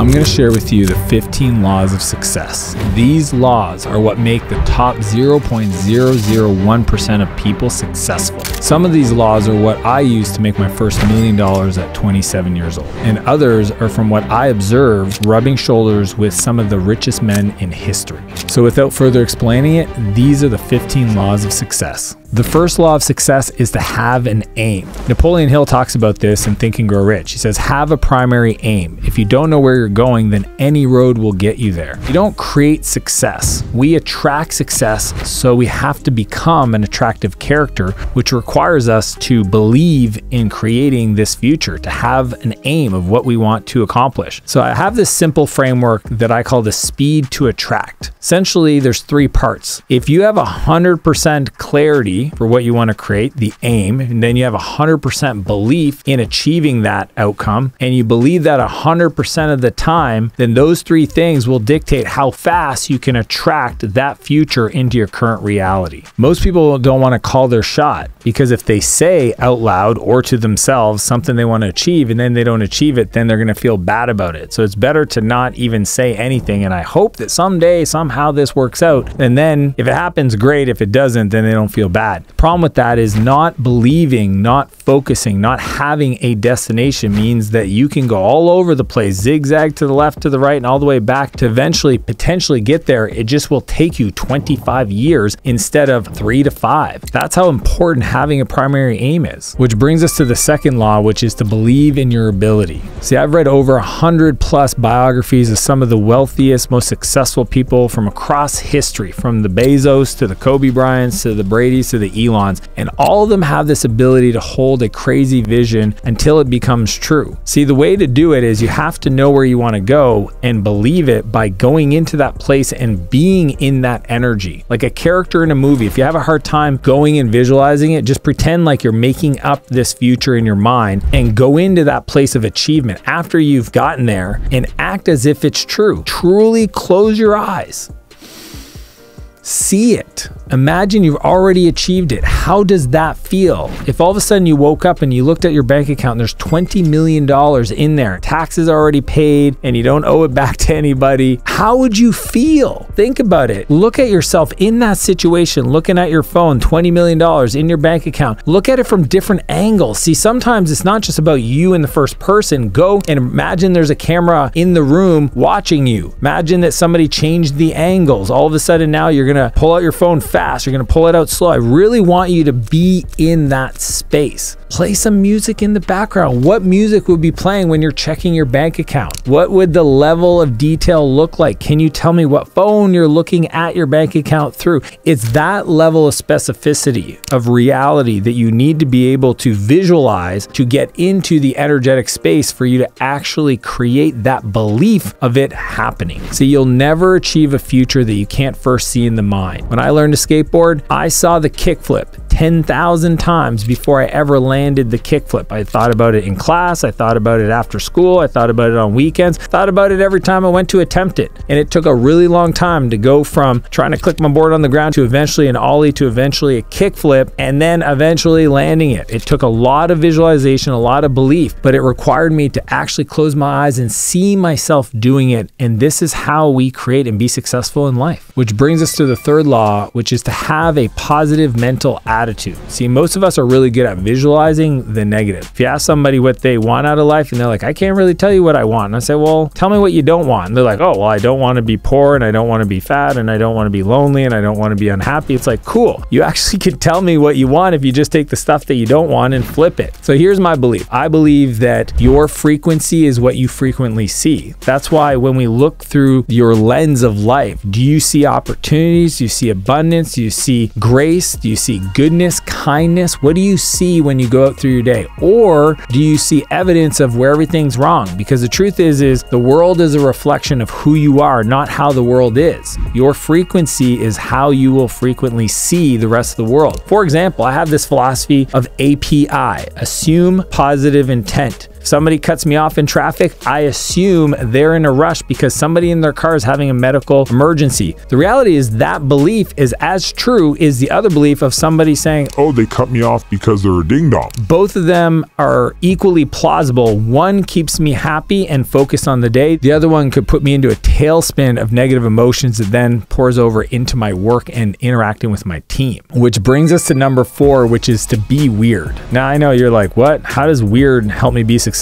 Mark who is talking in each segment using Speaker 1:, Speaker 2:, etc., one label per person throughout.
Speaker 1: I'm going to share with you the 15 laws of success. These laws are what make the top 0.001% of people successful. Some of these laws are what I used to make my first $1 million at 27 years old, and others are from what I observed rubbing shoulders with some of the richest men in history. So without further explaining it, these are the 15 laws of success. The first law of success is to have an aim. Napoleon Hill talks about this in Think and Grow Rich. He says, have a primary aim. If you don't know where you're going, then any road will get you there. You don't create success. We attract success, so we have to become an attractive character, which requires us to believe in creating this future, to have an aim of what we want to accomplish. So I have this simple framework that I call the speed to attract. Essentially, there's 3 parts. If you have 100% clarity for what you want to create, the aim, and then you have 100% belief in achieving that outcome, and you believe that 100% of the time, then those 3 things will dictate how fast you can attract that future into your current reality. Most people don't want to call their shot, because if they say out loud or to themselves something they want to achieve and then they don't achieve it, then they're going to feel bad about it. So it's better to not even say anything, and I hope that someday, somehow this works out, and then if it happens, great. If it doesn't, then they don't feel bad. The problem with that is not believing, not focusing, not having a destination means that you can go all over the place, zigzag to the left, to the right, and all the way back to eventually potentially get there. It just will take you 25 years instead of 3 to 5. That's how important having a primary aim is. Which brings us to the second law, which is to believe in your ability. See, I've read over 100+ biographies of some of the wealthiest, most successful people from across history, from the Bezos to the Kobe Bryants to the Bradys to the Elons, and all of them have this ability to hold a crazy vision until it becomes true. See, the way to do it is you have to know where you want to go and believe it by going into that place and being in that energy. Like a character in a movie, if you have a hard time going and visualizing it, just pretend like you're making up this future in your mind and go into that place of achievement after you've gotten there and act as if it's true. Truly close your eyes. See it. Imagine you've already achieved it. How does that feel? If all of a sudden you woke up and you looked at your bank account and there's $20 million in there, taxes already paid, and you don't owe it back to anybody, how would you feel? Think about it. Look at yourself in that situation, looking at your phone, $20 million in your bank account. Look at it from different angles. See, sometimes it's not just about you in the first person. Go and imagine there's a camera in the room watching you. Imagine that somebody changed the angles. All of a sudden now you're going to pull out your phone fast. You're going to pull it out slow. I really want you to be in that space. Play some music in the background. What music would be playing when you're checking your bank account? What would the level of detail look like? Can you tell me what phone you're looking at your bank account through? It's that level of specificity of reality that you need to be able to visualize to get into the energetic space for you to actually create that belief of it happening. So you'll never achieve a future that you can't first see in the mind. When I learned to skateboard, I saw the kickflip 10,000 times before I ever landed the kickflip. I thought about it in class, I thought about it after school, I thought about it on weekends, thought about it every time I went to attempt it. And it took a really long time to go from trying to click my board on the ground to eventually an ollie to eventually a kickflip and then eventually landing it. It took a lot of visualization, a lot of belief, but it required me to actually close my eyes and see myself doing it. And this is how we create and be successful in life. Which brings us to the third law, which is to have a positive mental attitude. See, most of us are really good at visualizing the negative. If you ask somebody what they want out of life and they're like, I can't really tell you what I want. And I say, well, tell me what you don't want. And they're like, oh, well, I don't want to be poor and I don't want to be fat and I don't want to be lonely and I don't want to be unhappy. It's like, cool. You actually can tell me what you want if you just take the stuff that you don't want and flip it. So here's my belief. I believe that your frequency is what you frequently see. That's why when we look through your lens of life, do you see opportunities? Do you see abundance? Do you see grace? Do you see goodness? Kindness? What do you see when you go out through your day? Or do you see evidence of where everything's wrong? Because the truth is the world is a reflection of who you are, not how the world is. Your frequency is how you will frequently see the rest of the world. For example, I have this philosophy of API, assume positive intent. Somebody cuts me off in traffic, I assume they're in a rush because somebody in their car is having a medical emergency. The reality is that belief is as true as the other belief of somebody saying,
Speaker 2: oh, they cut me off because they're a ding-dong.
Speaker 1: Both of them are equally plausible. One keeps me happy and focused on the day. The other one could put me into a tailspin of negative emotions that then pours over into my work and interacting with my team. Which brings us to number 4, which is to be weird. Now I know you're like, what? How does weird help me be successful?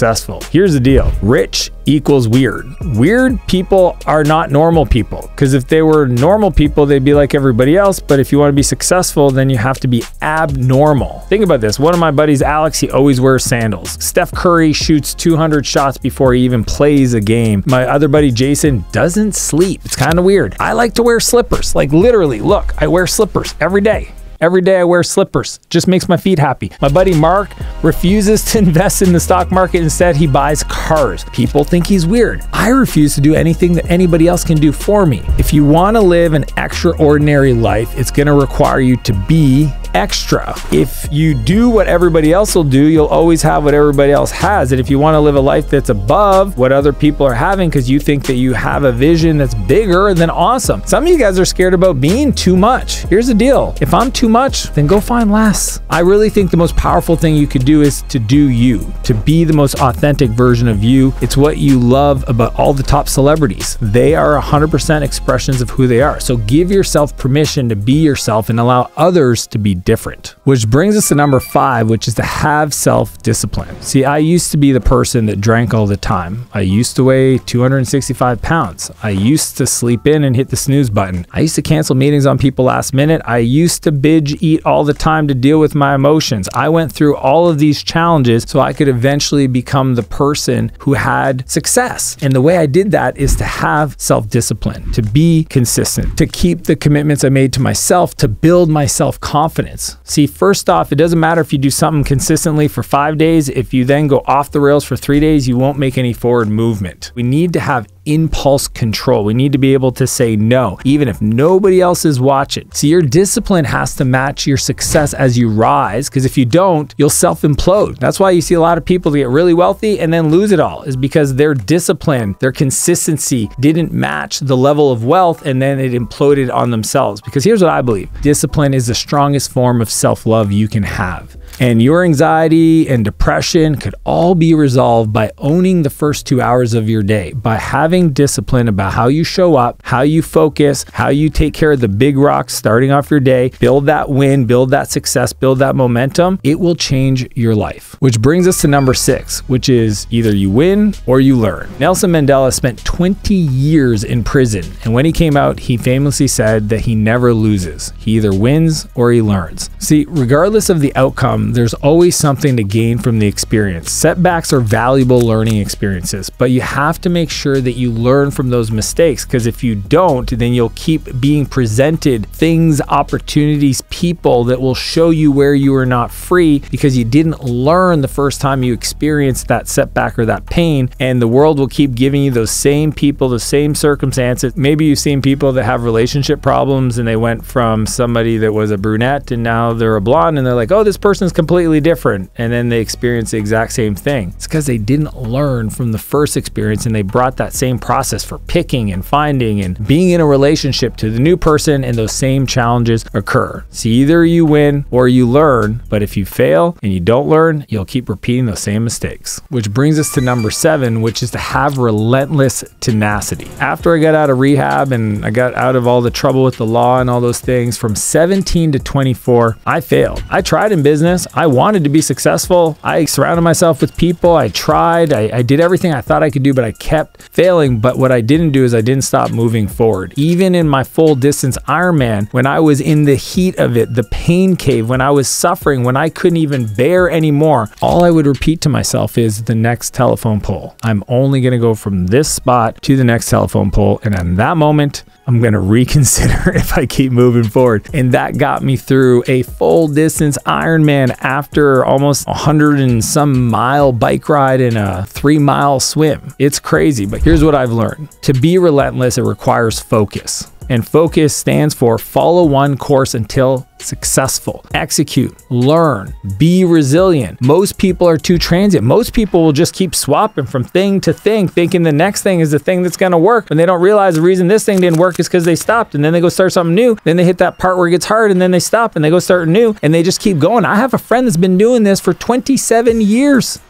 Speaker 1: Here's the deal. Rich equals weird. Weird people are not normal people, because if they were normal people, they'd be like everybody else. But if you want to be successful, then you have to be abnormal. Think about this. One of my buddies, Alex, he always wears sandals. Steph Curry shoots 200 shots before he even plays a game. My other buddy, Jason, doesn't sleep. It's kind of weird. I like to wear slippers. Like literally, look, I wear slippers every day. Every day I wear slippers. Just makes my feet happy. My buddy Mark refuses to invest in the stock market. Instead, he buys cars. People think he's weird. I refuse to do anything that anybody else can do for me. If you want to live an extraordinary life, it's going to require you to be extra. If you do what everybody else will do, you'll always have what everybody else has. And if you want to live a life that's above what other people are having because you think that you have a vision that's bigger, then awesome. Some of you guys are scared about being too much. Here's the deal. If I'm too much, then go find less. I really think the most powerful thing you could do is to do you, to be the most authentic version of you. It's what you love about all the top celebrities. They are 100% expressions of who they are. So give yourself permission to be yourself and allow others to be different. Which brings us to number 5, which is to have self-discipline. See, I used to be the person that drank all the time. I used to weigh 265 pounds. I used to sleep in and hit the snooze button. I used to cancel meetings on people last minute. I used to binge eat all the time to deal with my emotions. I went through all of these challenges so I could eventually become the person who had success. And the way I did that is to have self-discipline, to be consistent, to keep the commitments I made to myself, to build my self-confidence. See, first off, it doesn't matter if you do something consistently for 5 days. If you then go off the rails for 3 days, you won't make any forward movement. We need to have impulse control. We need to be able to say no, even if nobody else is watching. See, your discipline has to match your success as you rise, because if you don't, you'll self-implode. That's why you see a lot of people that get really wealthy and then lose it all, is because their discipline, their consistency didn't match the level of wealth, and then it imploded on themselves. Because here's what I believe. Discipline is the strongest form of self-love you can have. And your anxiety and depression could all be resolved by owning the first 2 hours of your day, by having discipline about how you show up, how you focus, how you take care of the big rocks starting off your day, build that win, build that success, build that momentum. It will change your life. Which brings us to number 6, which is either you win or you learn. Nelson Mandela spent 20 years in prison, and when he came out, he famously said that he never loses. He either wins or he learns. See, regardless of the outcome, there's always something to gain from the experience. Setbacks are valuable learning experiences, but you have to make sure that you learn from those mistakes, because if you don't, then you'll keep being presented things, opportunities, people that will show you where you are not free because you didn't learn the first time you experienced that setback or that pain, and the world will keep giving you those same people, the same circumstances. Maybe you've seen people that have relationship problems and they went from somebody that was a brunette and now they're a blonde, and they're like, oh, this person's completely different, and then they experience the exact same thing. It's because they didn't learn from the first experience, and they brought that same process for picking and finding and being in a relationship to the new person, and those same challenges occur. So either you win or you learn, but if you fail and you don't learn, you'll keep repeating those same mistakes. Which brings us to number 7, which is to have relentless tenacity. After I got out of rehab and I got out of all the trouble with the law and all those things, from 17 to 24, I failed. I tried in business. I wanted to be successful. I surrounded myself with people. I tried. I did everything I thought I could do, but I kept failing. But what I didn't do is I didn't stop moving forward. Even in my full distance Ironman, when I was in the heat of it, the pain cave, when I was suffering, when I couldn't even bear anymore, all I would repeat to myself is the next telephone pole. I'm only going to go from this spot to the next telephone pole. And in that moment, I'm going to reconsider if I keep moving forward. And that got me through a full distance Ironman after almost 100 and some mile bike ride and a 3-mile swim. It's crazy, but here's what I've learned. To be relentless, it requires focus. And focus stands for follow one course until successful. Execute, learn, be resilient. Most people are too transient. Most people will just keep swapping from thing to thing, thinking the next thing is the thing that's going to work. When they don't realize the reason this thing didn't work is because they stopped, and then they go start something new. Then they hit that part where it gets hard, and then they stop and they go start new, and they just keep going. I have a friend that's been doing this for 27 years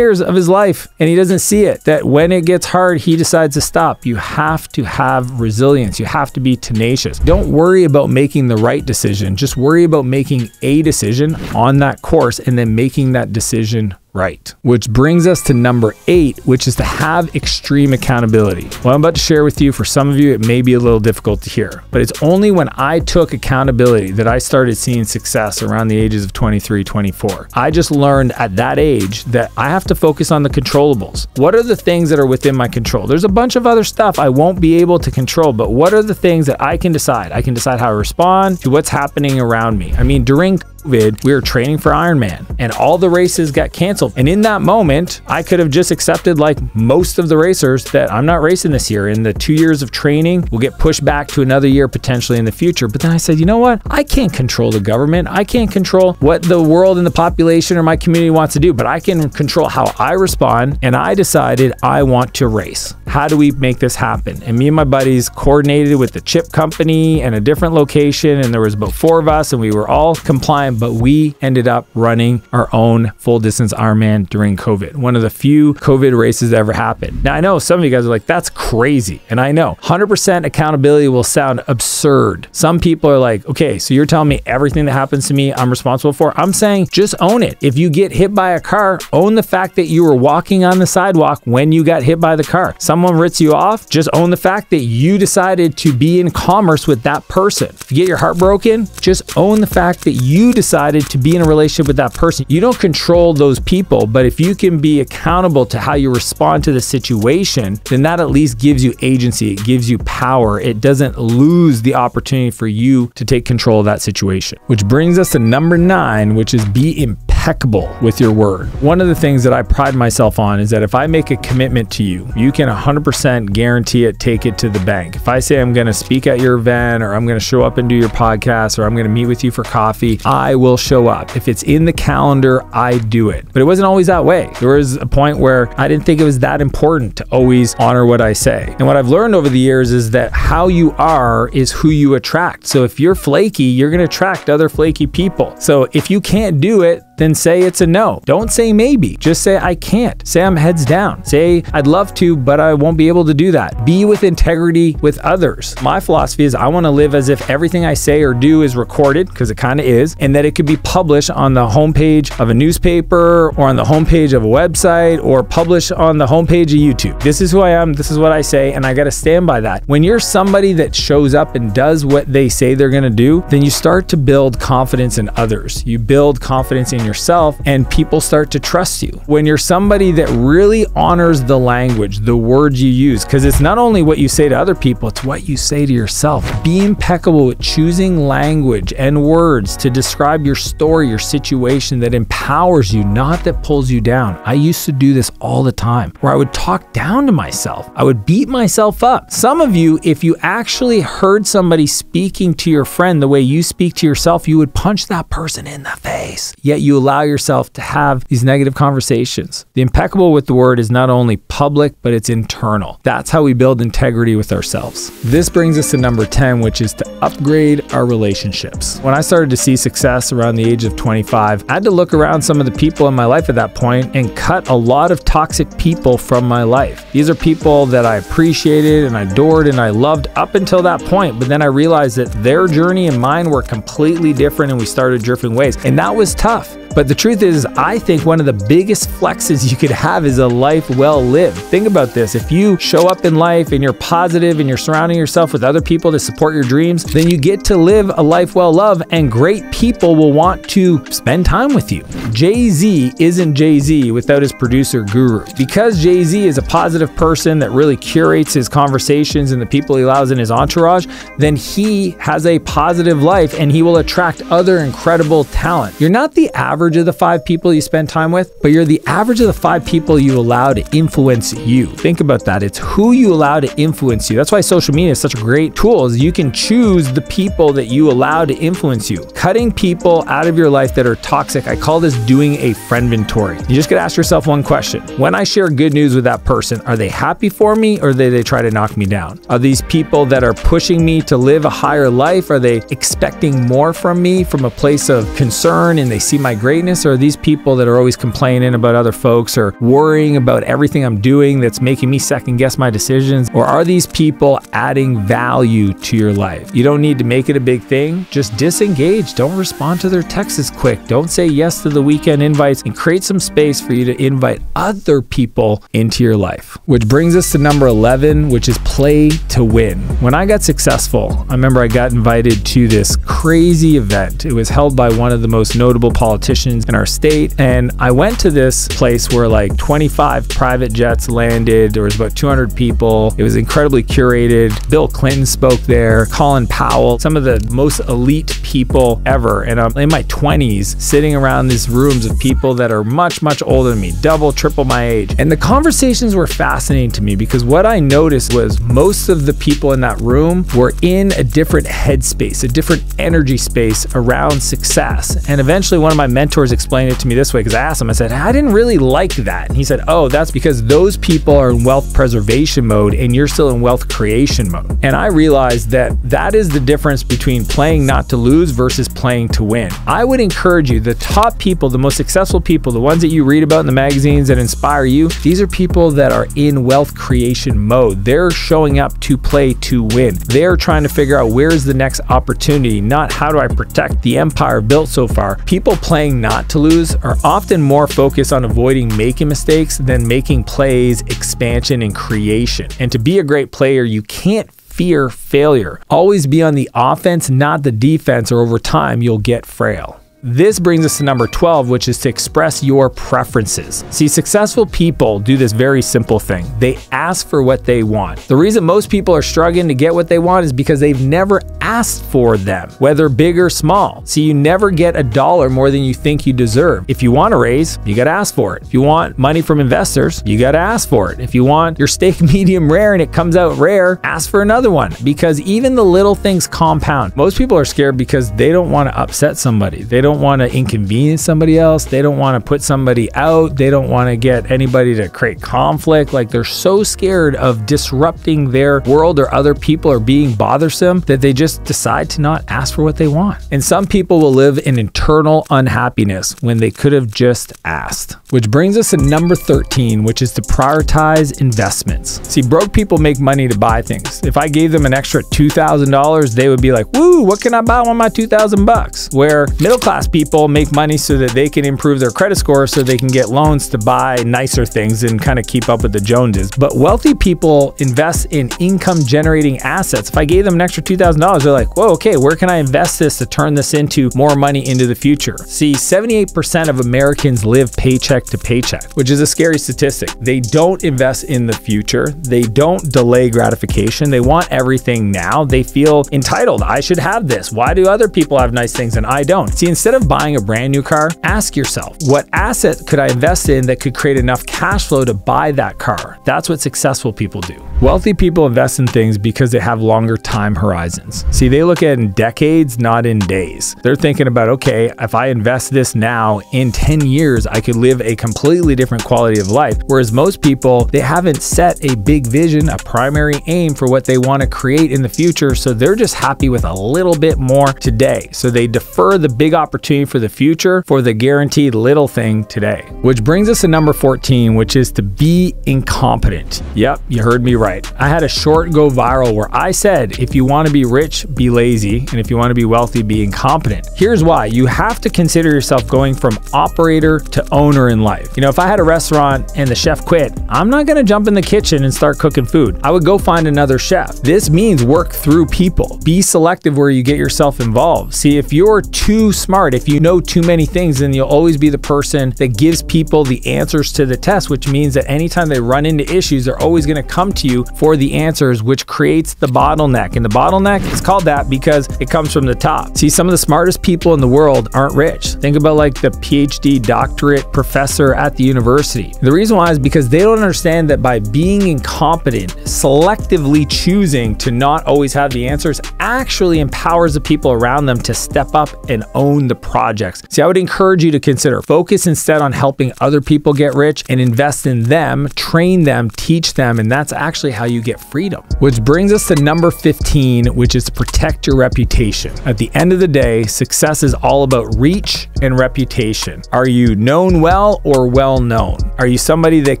Speaker 1: of his life, and he doesn't see it, that when it gets hard, he decides to stop. You have to have resilience. You have to be tenacious. Don't worry about making the right decision. Just worry about making a decision on that course and then making that decision right. Which brings us to number 8, which is to have extreme accountability. What I'm about to share with you, for some of you, it may be a little difficult to hear, but it's only when I took accountability that I started seeing success around the ages of 23, 24. I just learned at that age that I have to focus on the controllables. What are the things that are within my control? There's a bunch of other stuff I won't be able to control, but what are the things that I can decide? I can decide how I respond to what's happening around me. I mean, during COVID, we were training for Ironman and all the races got canceled. And in that moment, I could have just accepted, like most of the racers, that I'm not racing this year, and the 2 years of training will get pushed back to another year potentially in the future. But then I said, you know what? I can't control the government. I can't control what the world and the population or my community wants to do, but I can control how I respond. And I decided I want to race. How do we make this happen? And me and my buddies coordinated with the chip company and a different location, and there was about 4 of us, and we were all compliant, but we ended up running our own full distance Ironman during COVID. One of the few COVID races that ever happened. Now, I know some of you guys are like, that's crazy. And I know 100% accountability will sound absurd. Some people are like, okay, so you're telling me everything that happens to me, I'm responsible for. I'm saying just own it. If you get hit by a car, own the fact that you were walking on the sidewalk when you got hit by the car. Someone rips you off, just own the fact that you decided to be in commerce with that person. If you get your heart broken, just own the fact that you decided to be in a relationship with that person. You don't control those people, but if you can be accountable to how you respond to the situation, then that at least gives you agency. It gives you power. It doesn't lose the opportunity for you to take control of that situation. Which brings us to number 9, which is be impeccable with your word. One of the things that I pride myself on is that if I make a commitment to you, you can 100% guarantee it, take it to the bank. If I say I'm going to speak at your event, or I'm going to show up and do your podcast, or I'm going to meet with you for coffee, I will show up. If it's in the calendar, I do it. But it wasn't always that way. There was a point where I didn't think it was that important to always honor what I say. And what I've learned over the years is that how you are is who you attract. So if you're flaky, you're going to attract other flaky people. So if you can't do it, then say it's a no. Don't say maybe. Just say I can't. Say I'm heads down. Say I'd love to, but I won't be able to do that. Be with integrity with others. My philosophy is I want to live as if everything I say or do is recorded, because it kind of is, and that it could be published on the homepage of a newspaper, or on the homepage of a website, or published on the homepage of YouTube. This is who I am. This is what I say, and I got to stand by that. When you're somebody that shows up and does what they say they're going to do, then you start to build confidence in others. You build confidence in yourself, and people start to trust you. When you're somebody that really honors the language, the words you use, because it's not only what you say to other people, it's what you say to yourself. Be impeccable with choosing language and words to describe your story, your situation, that empowers you, not that pulls you down. I used to do this all the time, where I would talk down to myself. I would beat myself up. Some of you, if you actually heard somebody speaking to your friend the way you speak to yourself, you would punch that person in the face. Yet you allow yourself to have these negative conversations. The impeccable with the word is not only public, but it's internal. That's how we build integrity with ourselves. This brings us to number 10, which is to upgrade our relationships. When I started to see success around the age of 25, I had to look around some of the people in my life at that point and cut a lot of toxic people from my life. These are people that I appreciated and I adored and I loved up until that point, but then I realized that their journey and mine were completely different, and we started drifting ways, and that was tough. But the truth is, I think one of the biggest flexes you could have is a life well lived. Think about this. If you show up in life and you're positive and you're surrounding yourself with other people to support your dreams, then you get to live a life well loved, and great people will want to spend time with you. Jay-Z isn't Jay-Z without his producer Guru. Because Jay-Z is a positive person that really curates his conversations and the people he allows in his entourage, then he has a positive life and he will attract other incredible talent. You're not the average average of the 5 people you spend time with, but you're the average of the 5 people you allow to influence you. Think about that. It's who you allow to influence you. That's why social media is such a great tool, is you can choose the people that you allow to influence you. Cutting people out of your life that are toxic, I call this doing a friendventory. You just gotta ask yourself one question. When I share good news with that person, are they happy for me, or do they try to knock me down? Are these people that are pushing me to live a higher life? Are they expecting more from me from a place of concern and they see my greatness? Or are these people that are always complaining about other folks or worrying about everything I'm doing that's making me second guess my decisions? Or are these people adding value to your life? You don't need to make it a big thing. Just disengage. Don't respond to their texts quick. Don't say yes to the weekend invites, and create some space for you to invite other people into your life. Which brings us to number 11, which is play to win. When I got successful, I remember I got invited to this crazy event. It was held by one of the most notable politicians in our state. And I went to this place where like 25 private jets landed. There was about 200 people. It was incredibly curated. Bill Clinton spoke there, Colin Powell, some of the most elite people ever. And I'm in my 20s sitting around these rooms of people that are much, much older than me, double, triple my age. And the conversations were fascinating to me because what I noticed was most of the people in that room were in a different headspace, a different energy space around success. And eventually one of my mentors explained it to me this way, because I asked him, I said, I didn't really like that. And he said, oh, that's because those people are in wealth preservation mode and you're still in wealth creation mode. And I realized that that is the difference between playing not to lose versus playing to win. I would encourage you, the top people, the most successful people, the ones that you read about in the magazines that inspire you, these are people that are in wealth creation mode. They're showing up to play to win. They're trying to figure out where's the next opportunity, not how do I protect the empire built so far. People playing not to lose are often more focused on avoiding making mistakes than making plays, expansion, and creation. And to be a great player, you can't fear failure. Always be on the offense, not the defense, or over time you'll get frail. This brings us to number 12, which is to express your preferences. See, successful people do this very simple thing. They ask for what they want. The reason most people are struggling to get what they want is because they've never asked for them, whether big or small. See, you never get $1 more than you think you deserve. If you want a raise, you gotta ask for it. If you want money from investors, you gotta ask for it. If you want your steak medium rare and it comes out rare, ask for another one, because even the little things compound. Most people are scared because they don't want to upset somebody. They don't want to inconvenience somebody else. They don't want to put somebody out. They don't want to get anybody to create conflict. Like, they're so scared of disrupting their world or other people or being bothersome that they just decide to not ask for what they want. And some people will live in internal unhappiness when they could have just asked. Which brings us to number 13, which is to prioritize investments. See, broke people make money to buy things. If I gave them an extra $2,000, they would be like, woo, what can I buy with my 2,000 bucks? Where middle class people make money so that they can improve their credit score so they can get loans to buy nicer things and kind of keep up with the Joneses. But wealthy people invest in income generating assets. If I gave them an extra $2,000, they're like, whoa, okay, where can I invest this to turn this into more money into the future? See, 78% of Americans live paycheck to paycheck, which is a scary statistic. They don't invest in the future. They don't delay gratification. They want everything now. They feel entitled. I should have this. Why do other people have nice things and I don't? See, instead of buying a brand new car, ask yourself, what asset could I invest in that could create enough cash flow to buy that car? That's what successful people do. Wealthy people invest in things because they have longer time horizons. See, they look at it in decades, not in days. They're thinking about, okay, if I invest this now, in 10 years, I could live a completely different quality of life. Whereas most people, they haven't set a big vision, a primary aim for what they want to create in the future. So they're just happy with a little bit more today. So they defer the big opportunity for the future for the guaranteed little thing today. Which brings us to number 14, which is to be incompetent. Yep, you heard me right. I had a short go viral where I said, if you want to be rich, be lazy. And if you want to be wealthy, be incompetent. Here's why. You have to consider yourself going from operator to owner in life. You know, if I had a restaurant and the chef quit, I'm not going to jump in the kitchen and start cooking food. I would go find another chef. This means work through people. Be selective where you get yourself involved. See, if you're too smart, if you know too many things, then you'll always be the person that gives people the answers to the test, which means that anytime they run into issues, they're always going to come to you you for the answers, which creates the bottleneck. And the bottleneck is called that because it comes from the top. See, some of the smartest people in the world aren't rich. Think about like the PhD doctorate professor at the university. The reason why is because they don't understand that by being incompetent, selectively choosing to not always have the answers actually empowers the people around them to step up and own the projects. See, I would encourage you to consider focus instead on helping other people get rich and invest in them, train them, teach them, and that's actually how you get freedom. Which brings us to number 15, which is to protect your reputation. At the end of the day, success is all about reach and reputation. Are you known well or well known? Are you somebody that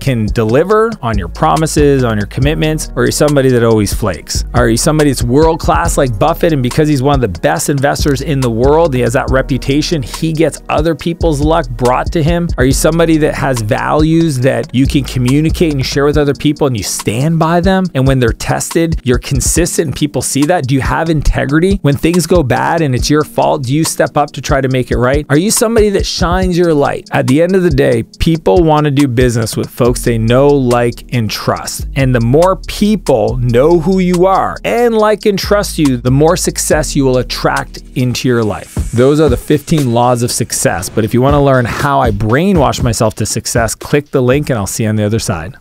Speaker 1: can deliver on your promises, on your commitments, or are you somebody that always flakes? Are you somebody that's world class like Buffett, and because he's one of the best investors in the world, he has that reputation, he gets other people's luck brought to him? Are you somebody that has values that you can communicate and share with other people and you stand by them, and when they're tested, you're consistent and people see that? Do you have integrity? When things go bad and it's your fault, do you step up to try to make it right? Are you somebody that shines your light? At the end of the day, people want to do business with folks they know, like, and trust. And the more people know who you are and like and trust you, the more success you will attract into your life. Those are the 15 laws of success. But if you want to learn how I brainwash myself to success, click the link and I'll see you on the other side.